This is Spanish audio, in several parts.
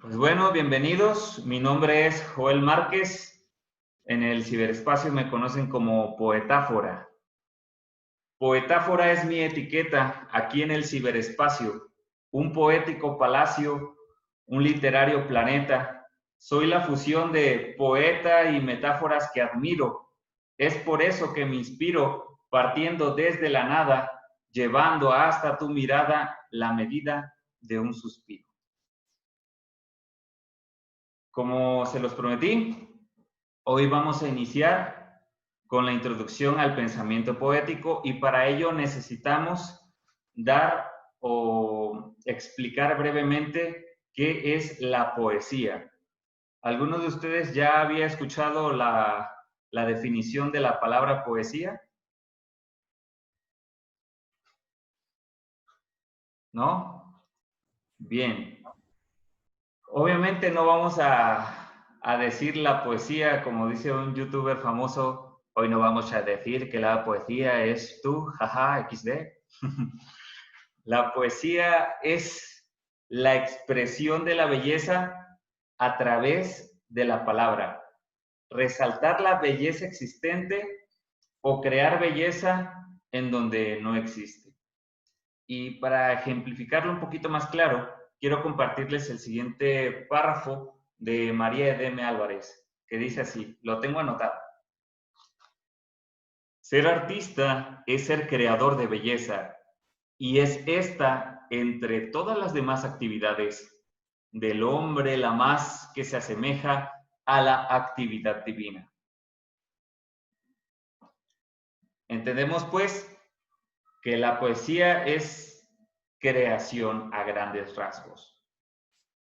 Pues bueno, bienvenidos. Mi nombre es Joel Márquez. En el ciberespacio me conocen como Poetáfora. Poetáfora es mi etiqueta aquí en el ciberespacio. Un poético palacio, un literario planeta. Soy la fusión de poeta y metáforas que admiro. Es por eso que me inspiro, partiendo desde la nada, llevando hasta tu mirada la medida de un suspiro. Como se los prometí, hoy vamos a iniciar con la introducción al pensamiento poético y para ello necesitamos dar o explicar brevemente qué es la poesía. ¿Alguno de ustedes ya había escuchado la definición de la palabra poesía? ¿No? Bien. Obviamente no vamos a decir la poesía, como dice un youtuber famoso, hoy no vamos a decir que la poesía es tú, jaja, XD. La poesía es la expresión de la belleza a través de la palabra. Resaltar la belleza existente o crear belleza en donde no existe. Y para ejemplificarlo un poquito más claro, quiero compartirles el siguiente párrafo de María Edeme Álvarez, que dice así, lo tengo anotado. Ser artista es ser creador de belleza y es esta, entre todas las demás actividades del hombre, la más que se asemeja a la actividad divina. Entendemos pues que la poesía es creación a grandes rasgos.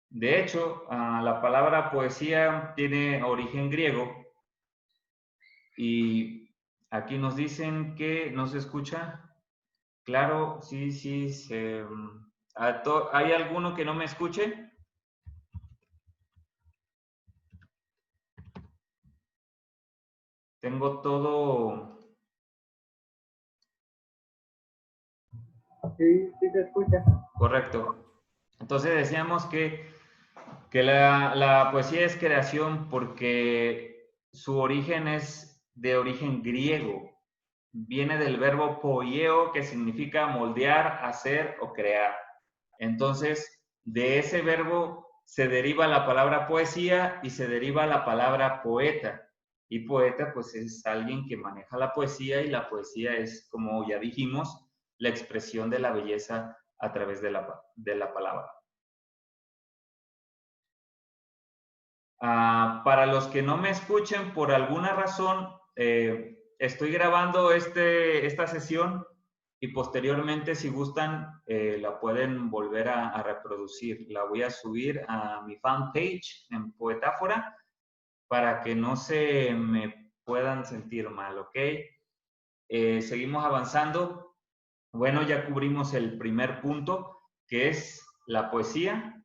De hecho, la palabra poesía tiene origen griego y aquí nos dicen que no se escucha. Claro, sí, sí. ¿Hay alguno que no me escuche? Tengo todo. Sí, sí se escucha. Correcto. Entonces decíamos que la poesía es creación porque su origen es de origen griego. Viene del verbo poieo, que significa moldear, hacer o crear. Entonces, de ese verbo se deriva la palabra poesía y se deriva la palabra poeta. Y poeta, pues, es alguien que maneja la poesía y la poesía es, como ya dijimos, la expresión de la belleza a través de la palabra. Para los que no me escuchen, por alguna razón, estoy grabando esta sesión y posteriormente, si gustan, la pueden volver a reproducir. La voy a subir a mi fanpage en Poetáfora para que no se me puedan sentir mal, ¿ok? Seguimos avanzando. Bueno, ya cubrimos el primer punto, que es la poesía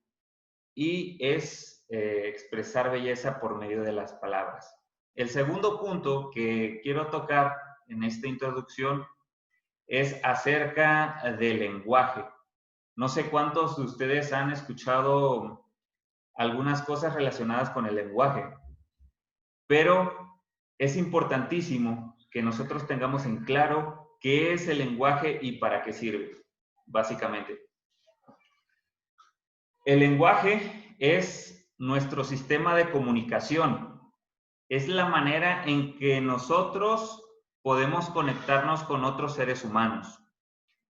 y es expresar belleza por medio de las palabras. El segundo punto que quiero tocar en esta introducción es acerca del lenguaje. No sé cuántos de ustedes han escuchado algunas cosas relacionadas con el lenguaje, pero es importantísimo que nosotros tengamos en claro qué es el lenguaje y para qué sirve, básicamente. El lenguaje es nuestro sistema de comunicación. Es la manera en que nosotros podemos conectarnos con otros seres humanos.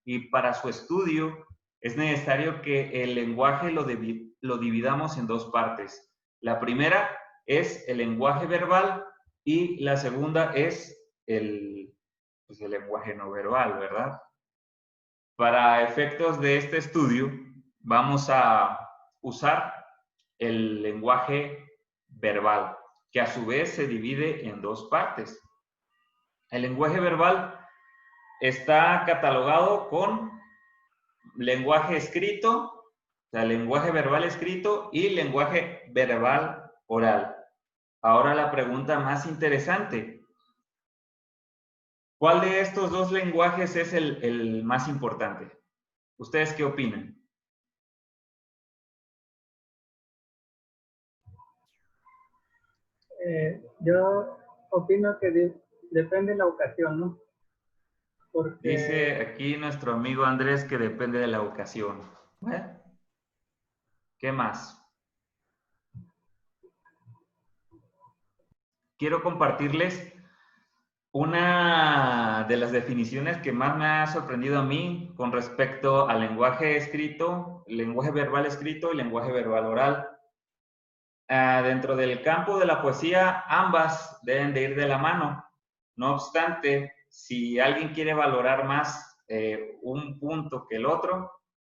Y para su estudio es necesario que el lenguaje lo dividamos en dos partes. La primera es el lenguaje verbal y la segunda es pues el lenguaje no verbal, ¿verdad? Para efectos de este estudio, vamos a usar el lenguaje verbal, que a su vez se divide en dos partes. El lenguaje verbal está catalogado con lenguaje escrito, o sea, lenguaje verbal escrito y lenguaje verbal oral. Ahora la pregunta más interesante. ¿Cuál de estos dos lenguajes es el más importante? ¿Ustedes qué opinan? Yo opino que depende de la ocasión, ¿no? Dice Porque aquí nuestro amigo Andrés que depende de la ocasión. Bueno, ¿qué más? Quiero compartirles una de las definiciones que más me ha sorprendido a mí con respecto al lenguaje escrito, lenguaje verbal escrito y lenguaje verbal oral. Dentro del campo de la poesía, ambas deben de ir de la mano. No obstante, si alguien quiere valorar más un punto que el otro,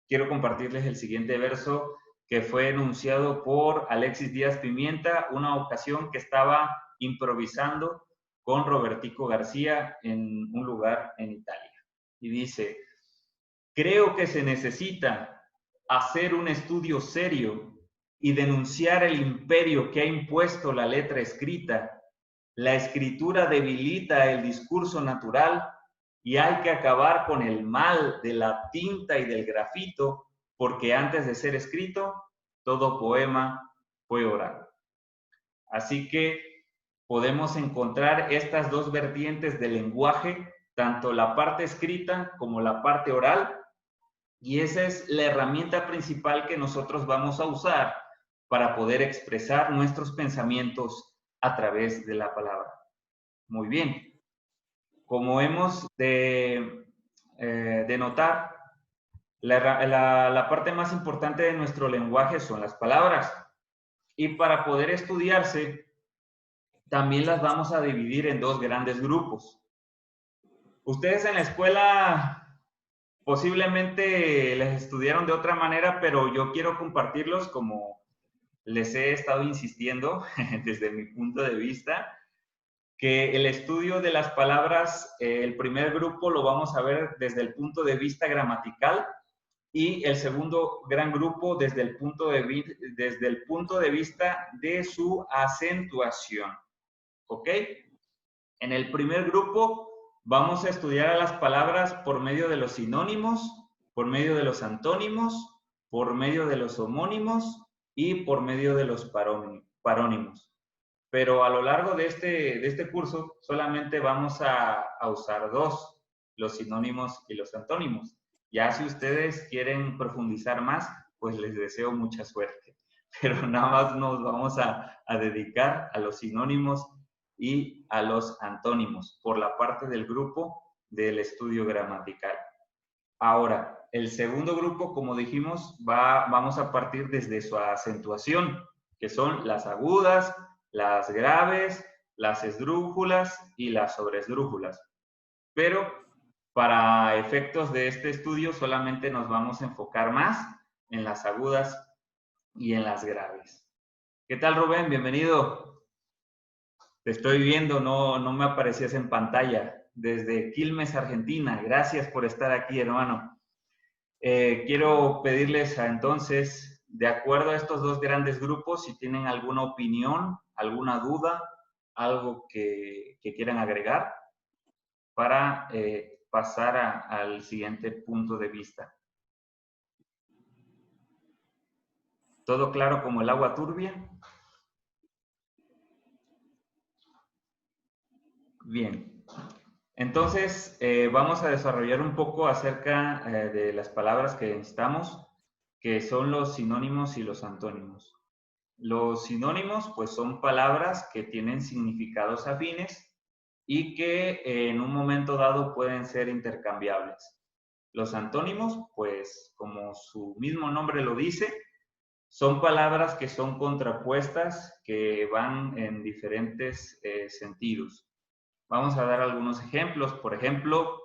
quiero compartirles el siguiente verso que fue enunciado por Alexis Díaz Pimienta, una ocasión que estaba improvisando con Robertico García en un lugar en Italia. Y dice, creo que se necesita hacer un estudio serio y denunciar el imperio que ha impuesto la letra escrita. La escritura debilita el discurso natural y hay que acabar con el mal de la tinta y del grafito, porque antes de ser escrito, todo poema fue oral. Así que podemos encontrar estas dos vertientes del lenguaje, tanto la parte escrita como la parte oral, y esa es la herramienta principal que nosotros vamos a usar para poder expresar nuestros pensamientos a través de la palabra. Muy bien. Como hemos de notar, la parte más importante de nuestro lenguaje son las palabras. Y para poder estudiarse, también las vamos a dividir en dos grandes grupos. Ustedes en la escuela posiblemente les estudiaron de otra manera, pero yo quiero compartirlos como les he estado insistiendo desde mi punto de vista, que el estudio de las palabras, el primer grupo lo vamos a ver desde el punto de vista gramatical y el segundo gran grupo desde el punto de vista de su acentuación. ¿Ok? En el primer grupo vamos a estudiar a las palabras por medio de los sinónimos, por medio de los antónimos, por medio de los homónimos y por medio de los parónimos. Pero a lo largo de este curso solamente vamos a usar dos, los sinónimos y los antónimos. Ya si ustedes quieren profundizar más, pues les deseo mucha suerte. Pero nada más nos vamos a dedicar a los sinónimos y a los antónimos por la parte del grupo del estudio gramatical. Ahora, el segundo grupo, como dijimos, vamos a partir desde su acentuación, que son las agudas, las graves, las esdrújulas y las sobresdrújulas. Pero para efectos de este estudio solamente nos vamos a enfocar más en las agudas y en las graves. ¿Qué tal, Rubén? Bienvenido. Te estoy viendo, no me aparecías en pantalla. Desde Quilmes, Argentina. Gracias por estar aquí, hermano. Quiero pedirles entonces, de acuerdo a estos dos grandes grupos, si tienen alguna opinión, alguna duda, algo que quieran agregar para pasar al siguiente punto de vista. ¿Todo claro como el agua turbia? Bien. Entonces, vamos a desarrollar un poco acerca de las palabras que necesitamos, que son los sinónimos y los antónimos. Los sinónimos, pues, son palabras que tienen significados afines y que en un momento dado pueden ser intercambiables. Los antónimos, pues, como su mismo nombre lo dice, son palabras que son contrapuestas, que van en diferentes sentidos. Vamos a dar algunos ejemplos. Por ejemplo,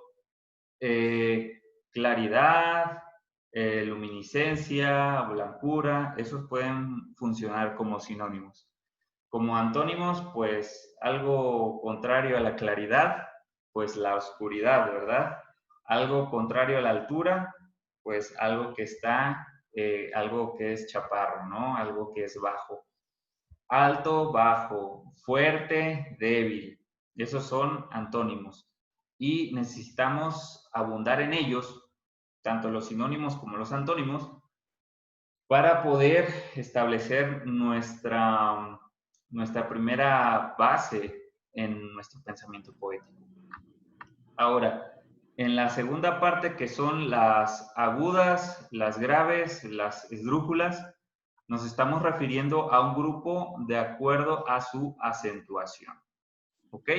claridad, luminiscencia, blancura, esos pueden funcionar como sinónimos. Como antónimos, pues algo contrario a la claridad, pues la oscuridad, ¿verdad? Algo contrario a la altura, pues algo que está, algo que es chaparro, ¿no? Algo que es bajo. Alto, bajo, fuerte, débil. Esos son antónimos. Y necesitamos abundar en ellos, tanto los sinónimos como los antónimos, para poder establecer nuestra primera base en nuestro pensamiento poético. Ahora, en la segunda parte, que son las agudas, las graves, las esdrújulas, nos estamos refiriendo a un grupo de acuerdo a su acentuación. ¿Ok?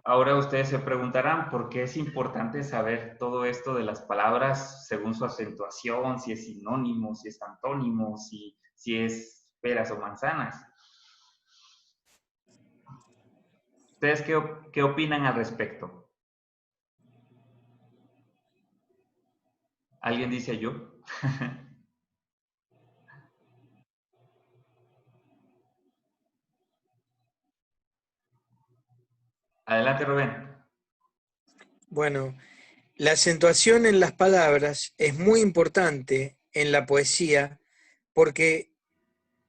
Ahora ustedes se preguntarán por qué es importante saber todo esto de las palabras según su acentuación, si es sinónimo, si es antónimo, si es peras o manzanas. ¿Ustedes qué opinan al respecto? ¿Alguien dice yo? Adelante, Rubén. Bueno, la acentuación en las palabras es muy importante en la poesía porque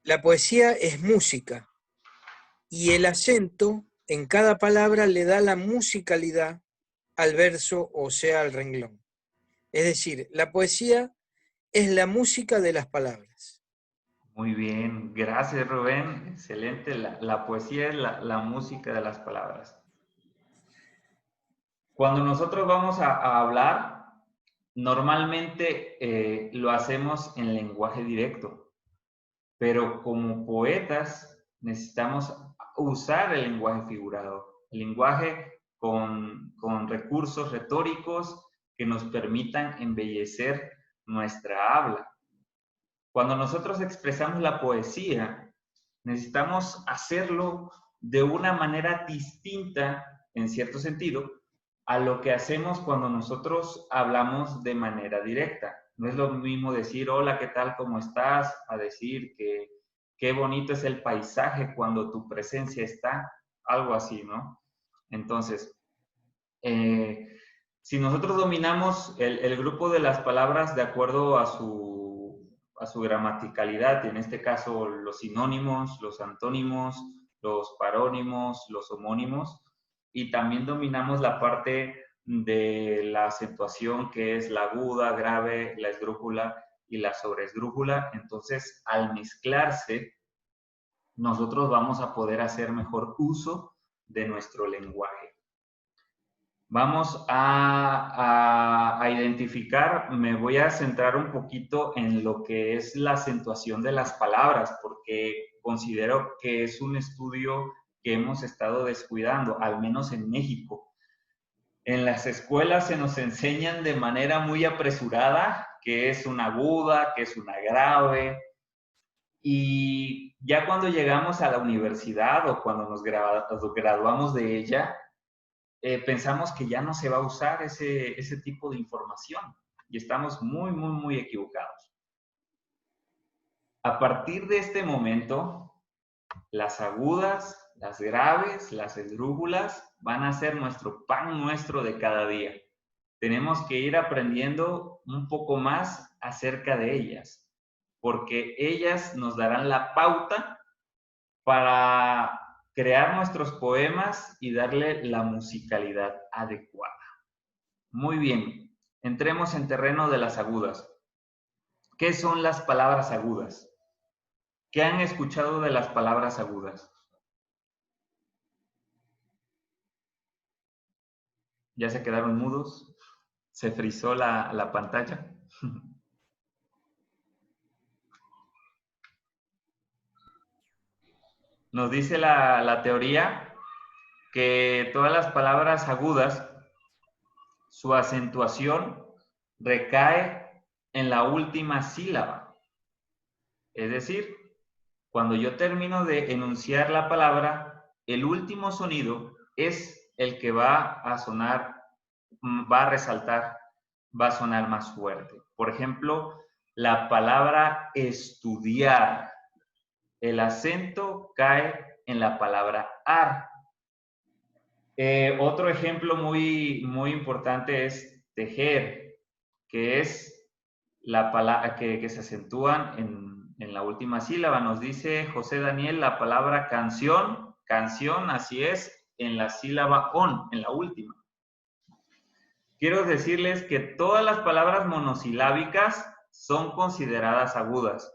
la poesía es música y el acento en cada palabra le da la musicalidad al verso, o sea, al renglón. Es decir, la poesía es la música de las palabras. Muy bien, gracias, Rubén. Excelente. La poesía es la música de las palabras. Cuando nosotros vamos a hablar, normalmente lo hacemos en lenguaje directo, pero como poetas necesitamos usar el lenguaje figurado, el lenguaje con recursos retóricos que nos permitan embellecer nuestra habla. Cuando nosotros expresamos la poesía, necesitamos hacerlo de una manera distinta, en cierto sentido, a lo que hacemos cuando nosotros hablamos de manera directa. No es lo mismo decir, hola, ¿qué tal? ¿Cómo estás? A decir que qué bonito es el paisaje cuando tu presencia está, algo así, ¿no? Entonces, si nosotros dominamos el grupo de las palabras de acuerdo a su gramaticalidad, y en este caso los sinónimos, los antónimos, los parónimos, los homónimos, y también dominamos la parte de la acentuación, que es la aguda, grave, la esdrújula y la sobreesdrújula. Entonces, al mezclarse, nosotros vamos a poder hacer mejor uso de nuestro lenguaje. Vamos a identificar, me voy a centrar un poquito en lo que es la acentuación de las palabras, porque considero que es un estudio que hemos estado descuidando, al menos en México. En las escuelas se nos enseñan de manera muy apresurada qué es una aguda, qué es una grave, y ya cuando llegamos a la universidad o cuando nos graduamos de ella, pensamos que ya no se va a usar ese tipo de información y estamos muy, muy, muy equivocados. A partir de este momento, las agudas, las graves, las esdrújulas van a ser nuestro pan nuestro de cada día. Tenemos que ir aprendiendo un poco más acerca de ellas, porque ellas nos darán la pauta para crear nuestros poemas y darle la musicalidad adecuada. Muy bien, entremos en terreno de las agudas. ¿Qué son las palabras agudas? ¿Qué han escuchado de las palabras agudas? ¿Ya se quedaron mudos? ¿Se frizó la pantalla? Nos dice la teoría que todas las palabras agudas, su acentuación recae en la última sílaba. Es decir, cuando yo termino de enunciar la palabra, el último sonido es el que va a sonar, va a resaltar, va a sonar más fuerte. Por ejemplo, la palabra estudiar. El acento cae en la palabra ar. Otro ejemplo muy, muy importante es tejer, que es la palabra que se acentúan en la última sílaba. Nos dice José Daniel la palabra canción, canción, así es, en la sílaba on, en la última. Quiero decirles que todas las palabras monosilábicas son consideradas agudas.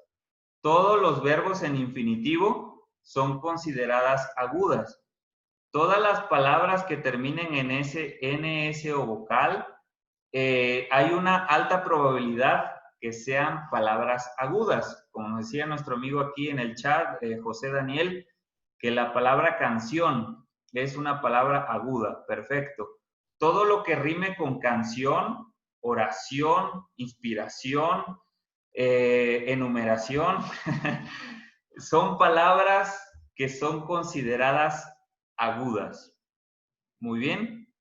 Todos los verbos en infinitivo son consideradas agudas. Todas las palabras que terminen en S, NS o vocal, hay una alta probabilidad que sean palabras agudas. Como decía nuestro amigo aquí en el chat, José Daniel, que la palabra canción es una palabra aguda. Perfecto. Todo lo que rime con canción, oración, inspiración, enumeración, son palabras que son consideradas agudas. Muy bien.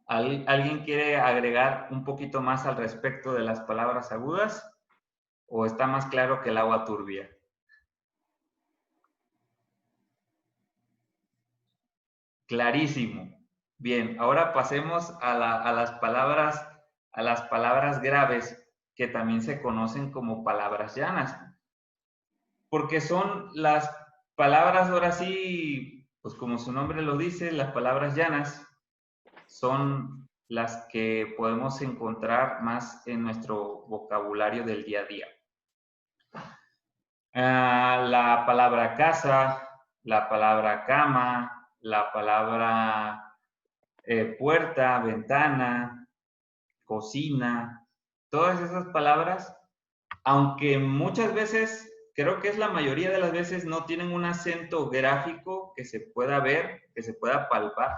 ¿Alguien quiere agregar un poquito más al respecto de las palabras agudas? ¿O está más claro que el agua turbia? Clarísimo. Bien, ahora pasemos a las palabras graves, que también se conocen como palabras llanas. Porque son las palabras, ahora sí, pues como su nombre lo dice, las palabras llanas son las que podemos encontrar más en nuestro vocabulario del día a día. La palabra casa, la palabra cama, la palabra puerta, ventana, cocina, todas esas palabras, aunque muchas veces, creo que es la mayoría de las veces, no tienen un acento gráfico que se pueda ver, que se pueda palpar,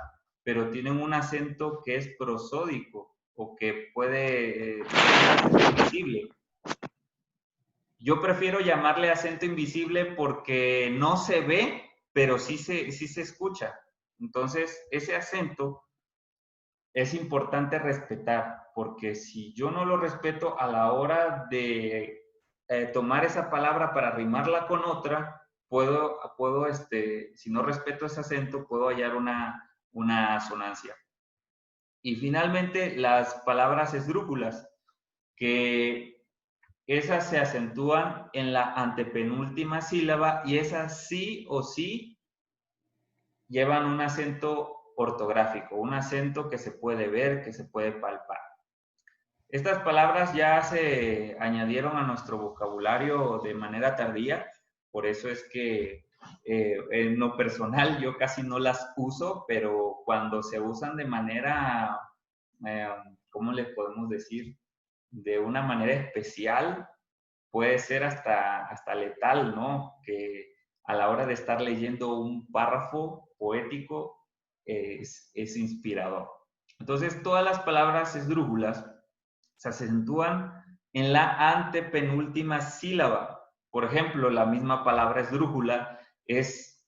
pero tienen un acento que es prosódico o que puede ser invisible. Yo prefiero llamarle acento invisible porque no se ve, pero sí se escucha. Entonces, ese acento es importante respetar, porque si yo no lo respeto a la hora de tomar esa palabra para rimarla con otra, si no respeto ese acento, puedo hallar una asonancia. Y finalmente, las palabras esdrújulas, que esas se acentúan en la antepenúltima sílaba y esas sí o sí llevan un acento ortográfico, un acento que se puede ver, que se puede palpar. Estas palabras ya se añadieron a nuestro vocabulario de manera tardía, por eso es que en lo personal yo casi no las uso, pero cuando se usan de manera, ¿cómo le podemos decir? De una manera especial, puede ser hasta letal, ¿no? Que a la hora de estar leyendo un párrafo poético es inspirador. Entonces, todas las palabras esdrújulas se acentúan en la antepenúltima sílaba. Por ejemplo, la misma palabra esdrújula es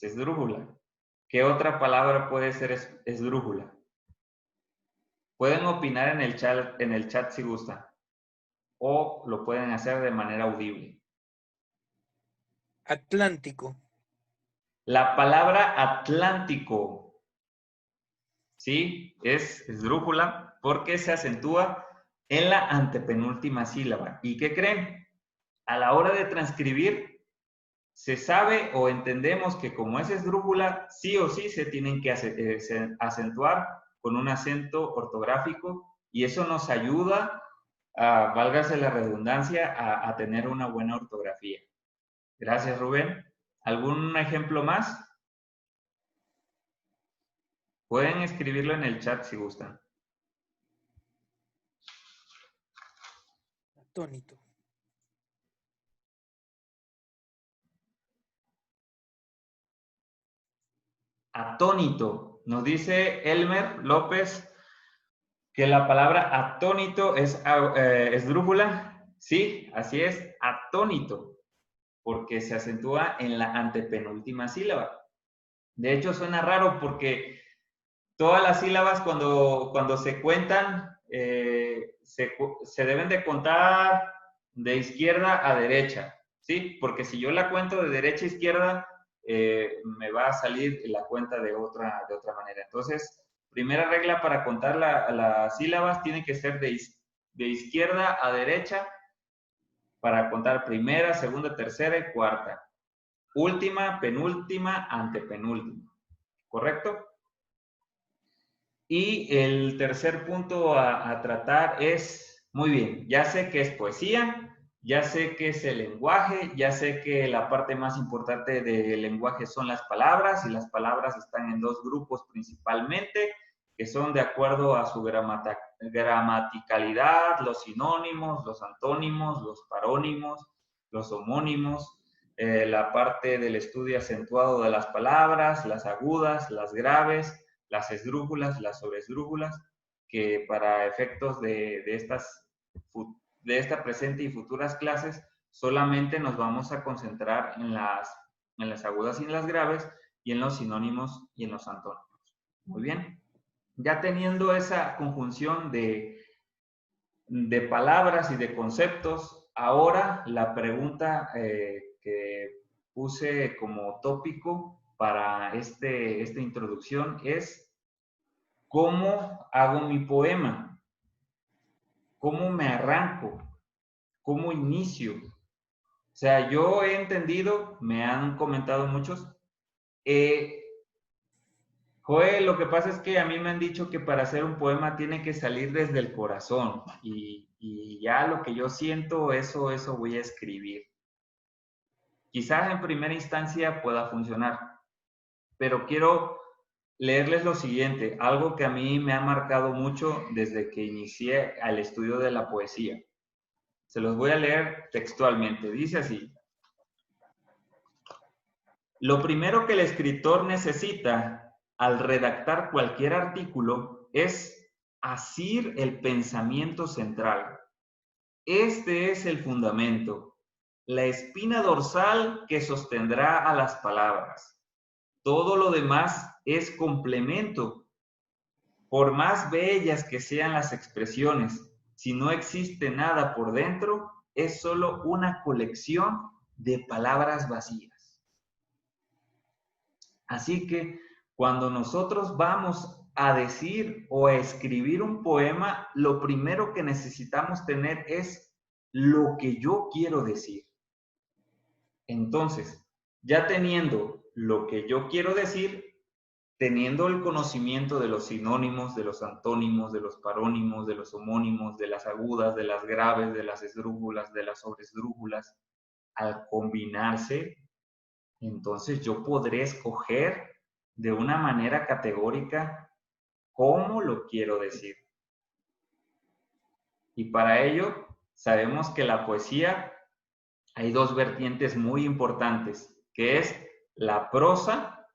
esdrújula. ¿Qué otra palabra puede ser esdrújula? Pueden opinar en el chat si gustan, o lo pueden hacer de manera audible. Atlántico. La palabra Atlántico, ¿sí? Es esdrújula porque se acentúa en la antepenúltima sílaba. ¿Y qué creen? A la hora de transcribir, se sabe o entendemos que como es esdrújula, sí o sí se tienen que acentuar con un acento ortográfico y eso nos ayuda, válgase la redundancia, a tener una buena ortografía. Gracias, Rubén. ¿Algún ejemplo más? Pueden escribirlo en el chat si gustan. Atónito. Atónito. Nos dice Elmer López que la palabra atónito es esdrújula. Sí, así es, atónito, porque se acentúa en la antepenúltima sílaba. De hecho, suena raro porque todas las sílabas cuando se cuentan, se deben de contar de izquierda a derecha, ¿sí? Porque si yo la cuento de derecha a izquierda, me va a salir la cuenta de otra manera. Entonces, primera regla para contar las sílabas tiene que ser de izquierda a derecha para contar primera, segunda, tercera y cuarta. Última, penúltima, antepenúltima. ¿Correcto? Y el tercer punto a tratar es, muy bien, ya sé que es poesía, ya sé qué es el lenguaje, ya sé que la parte más importante del lenguaje son las palabras, y las palabras están en dos grupos principalmente, que son de acuerdo a su gramaticalidad, los sinónimos, los antónimos, los parónimos, los homónimos, la parte del estudio acentuado de las palabras, las agudas, las graves, las esdrújulas, las sobresdrújulas, que para efectos de esta presente y futuras clases, solamente nos vamos a concentrar en las agudas y en las graves, y en los sinónimos y en los antónimos. Muy bien. Ya teniendo esa conjunción de palabras y de conceptos, ahora la pregunta que puse como tópico para esta introducción es: ¿cómo hago mi poema? ¿Cómo me arranco? ¿Cómo inicio? O sea, yo he entendido, me han comentado muchos, Joel, lo que pasa es que a mí me han dicho que para hacer un poema tiene que salir desde el corazón, y ya lo que yo siento, eso voy a escribir. Quizás en primera instancia pueda funcionar, pero quiero leerles lo siguiente, algo que a mí me ha marcado mucho desde que inicié al estudio de la poesía. Se los voy a leer textualmente. Dice así: lo primero que el escritor necesita al redactar cualquier artículo es asir el pensamiento central. Este es el fundamento, la espina dorsal que sostendrá a las palabras. Todo lo demás es complemento. Por más bellas que sean las expresiones, si no existe nada por dentro, es solo una colección de palabras vacías. Así que cuando nosotros vamos a decir o a escribir un poema, lo primero que necesitamos tener es lo que yo quiero decir. Entonces, ya teniendo lo que yo quiero decir, teniendo el conocimiento de los sinónimos, de los antónimos, de los parónimos, de los homónimos, de las agudas, de las graves, de las esdrújulas, de las sobresdrújulas, al combinarse, entonces yo podré escoger de una manera categórica cómo lo quiero decir. Y para ello sabemos que la poesía hay dos vertientes muy importantes, que es la prosa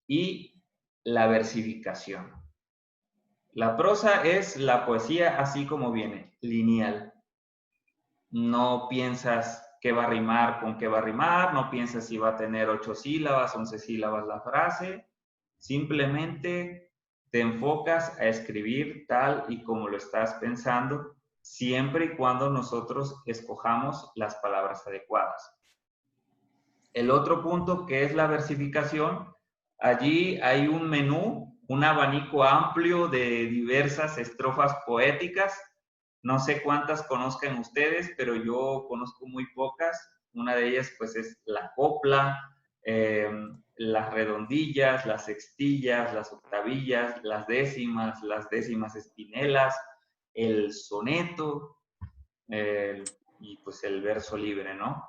y la versificación. La prosa es la poesía así como viene, lineal. No piensas qué va a rimar con qué va a rimar, no piensas si va a tener 8 sílabas, 11 sílabas la frase. Simplemente te enfocas a escribir tal y como lo estás pensando, siempre y cuando nosotros escojamos las palabras adecuadas. El otro punto, que es la versificación, allí hay un menú, un abanico amplio de diversas estrofas poéticas. No sé cuántas conozcan ustedes, pero yo conozco muy pocas. Una de ellas pues es la copla, las redondillas, las sextillas, las octavillas, las décimas espinelas, el soneto y pues el verso libre, ¿no?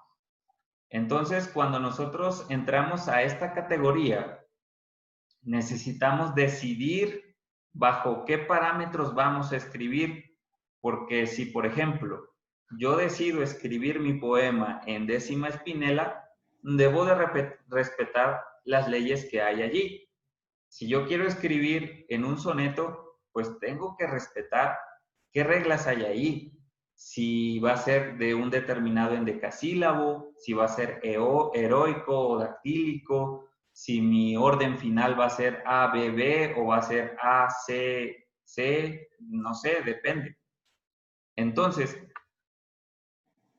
Entonces, cuando nosotros entramos a esta categoría, necesitamos decidir bajo qué parámetros vamos a escribir, porque si, por ejemplo, yo decido escribir mi poema en décima espinela, debo de respetar las leyes que hay allí. Si yo quiero escribir en un soneto, pues tengo que respetar qué reglas hay ahí. Si va a ser de un determinado endecasílabo, si va a ser heroico o dactílico, si mi orden final va a ser A, B, B o va a ser A, C, C, no sé, depende. Entonces,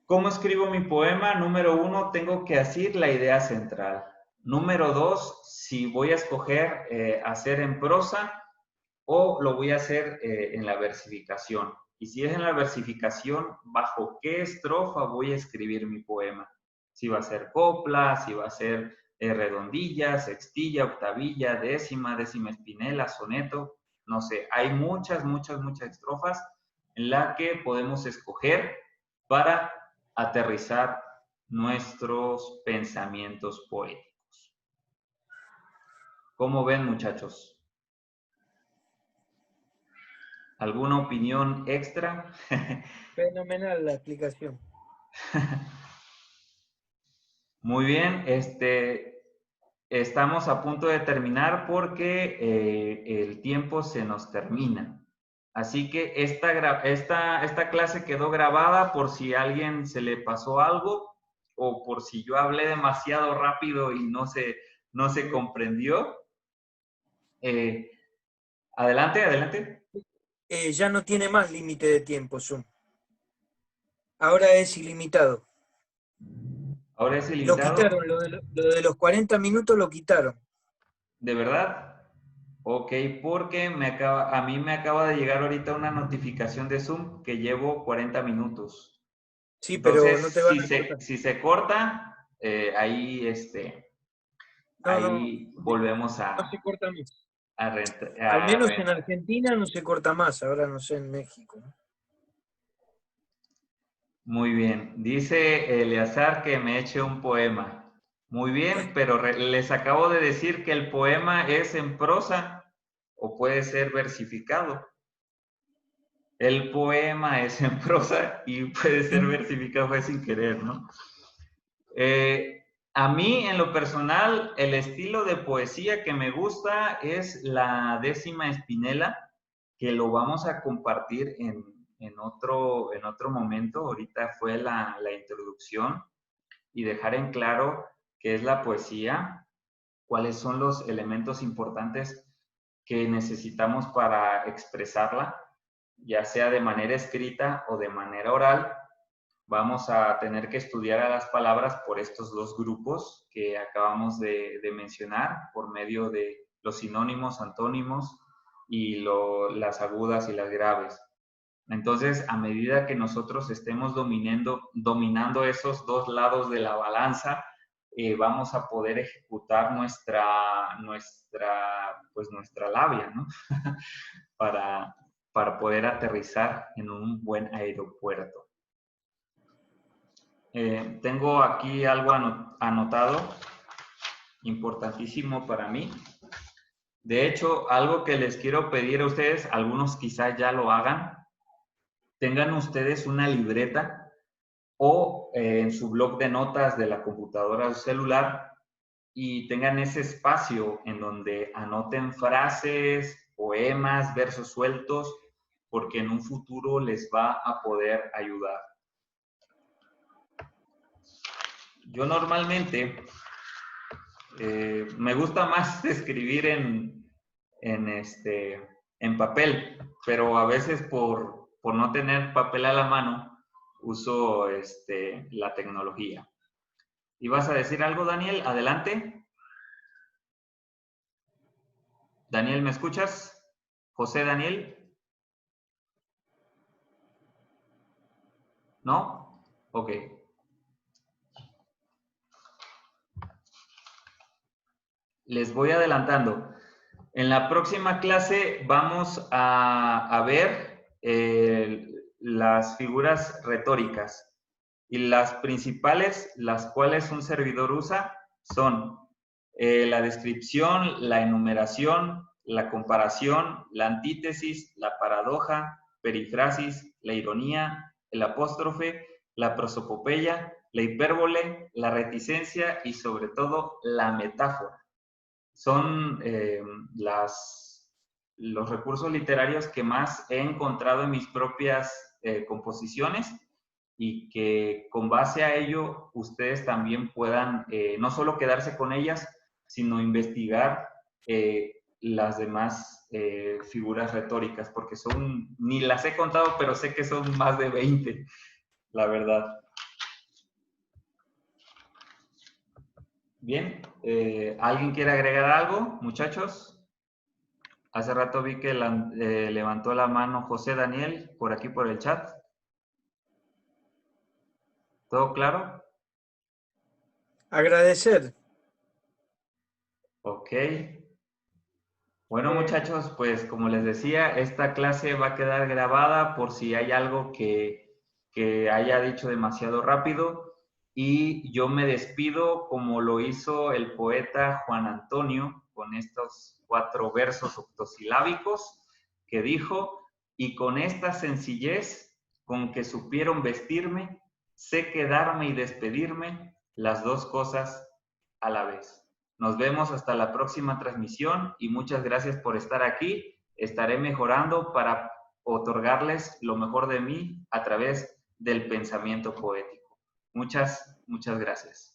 ¿cómo escribo mi poema? Número 1, tengo que decir la idea central. Número 2, si voy a escoger hacer en prosa o lo voy a hacer en la versificación. Y si es en la versificación, ¿bajo qué estrofa voy a escribir mi poema? Si va a ser copla, si va a ser redondilla, sextilla, octavilla, décima espinela, soneto, no sé. Hay muchas estrofas en las que podemos escoger para aterrizar nuestros pensamientos poéticos. ¿Cómo ven, muchachos? ¿Alguna opinión extra? Fenomenal la explicación. Muy bien, estamos a punto de terminar porque el tiempo se nos termina. Así que esta clase quedó grabada por si a alguien se le pasó algo o por si yo hablé demasiado rápido y no se comprendió. Adelante, adelante. Ya no tiene más límite de tiempo, Zoom. Ahora es ilimitado. Ahora es Lo ilimitado. quitaron, lo de los 40 minutos lo quitaron. ¿De verdad? Ok, porque a mí me acaba de llegar ahorita una notificación de Zoom que llevo 40 minutos. Sí, pero no te Entonces, van a cortar. si se corta, ahí, No, no, ahí volvemos no se corta más. a Al menos en Argentina no se corta más, ahora no sé en México. Muy bien. Dice Eleazar que me eche un poema. Muy bien, pero les acabo de decir que el poema es en prosa o puede ser versificado. El poema es en prosa y puede ser versificado, fue sin querer, ¿no? A mí, en lo personal, el estilo de poesía que me gusta es la 10ª Espinela, que lo vamos a compartir en otro momento. Ahorita fue la introducción y dejar en claro qué es la poesía, cuáles son los elementos importantes que necesitamos para expresarla, ya sea de manera escrita o de manera oral. Vamos a tener que estudiar a las palabras por estos dos grupos que acabamos de mencionar, por medio de los sinónimos, antónimos y las agudas y las graves. Entonces, a medida que nosotros estemos dominando esos dos lados de la balanza, vamos a poder ejecutar nuestra labia, ¿no? para poder aterrizar en un buen aeropuerto. Tengo aquí algo anotado, importantísimo para mí. De hecho, algo que les quiero pedir a ustedes, algunos quizás ya lo hagan, tengan ustedes una libreta o en su bloc de notas de la computadora o celular y tengan ese espacio en donde anoten frases, poemas, versos sueltos, porque en un futuro les va a poder ayudar. Yo normalmente me gusta más escribir en papel, pero a veces por no tener papel a la mano, uso la tecnología. ¿Ibas a decir algo, Daniel? Adelante. Daniel, ¿me escuchas? José Daniel. ¿No? Ok. Les voy adelantando. En la próxima clase vamos a ver las figuras retóricas. Y las principales, las cuales un servidor usa, son la descripción, la enumeración, la comparación, la antítesis, la paradoja, perifrasis, la ironía, el apóstrofe, la prosopopeya, la hipérbole, la reticencia y sobre todo la metáfora. Son los recursos literarios que más he encontrado en mis propias composiciones y que con base a ello ustedes también puedan no solo quedarse con ellas, sino investigar las demás figuras retóricas, porque ni las he contado, pero sé que son más de 20, la verdad. Bien, ¿alguien quiere agregar algo, muchachos? Hace rato vi que levantó la mano José Daniel por aquí por el chat. ¿Todo claro? Agradecer. Ok. Bueno, muchachos, pues como les decía, esta clase va a quedar grabada por si hay algo que que haya dicho demasiado rápido y yo me despido como lo hizo el poeta Juan Antonio con estos 4 versos octosilábicos que dijo: y con esta sencillez con que supieron vestirme, sé quedarme y despedirme, las 2 cosas a la vez. Nos vemos hasta la próxima transmisión y muchas gracias por estar aquí. Estaré mejorando para otorgarles lo mejor de mí a través del pensamiento poético. Muchas gracias.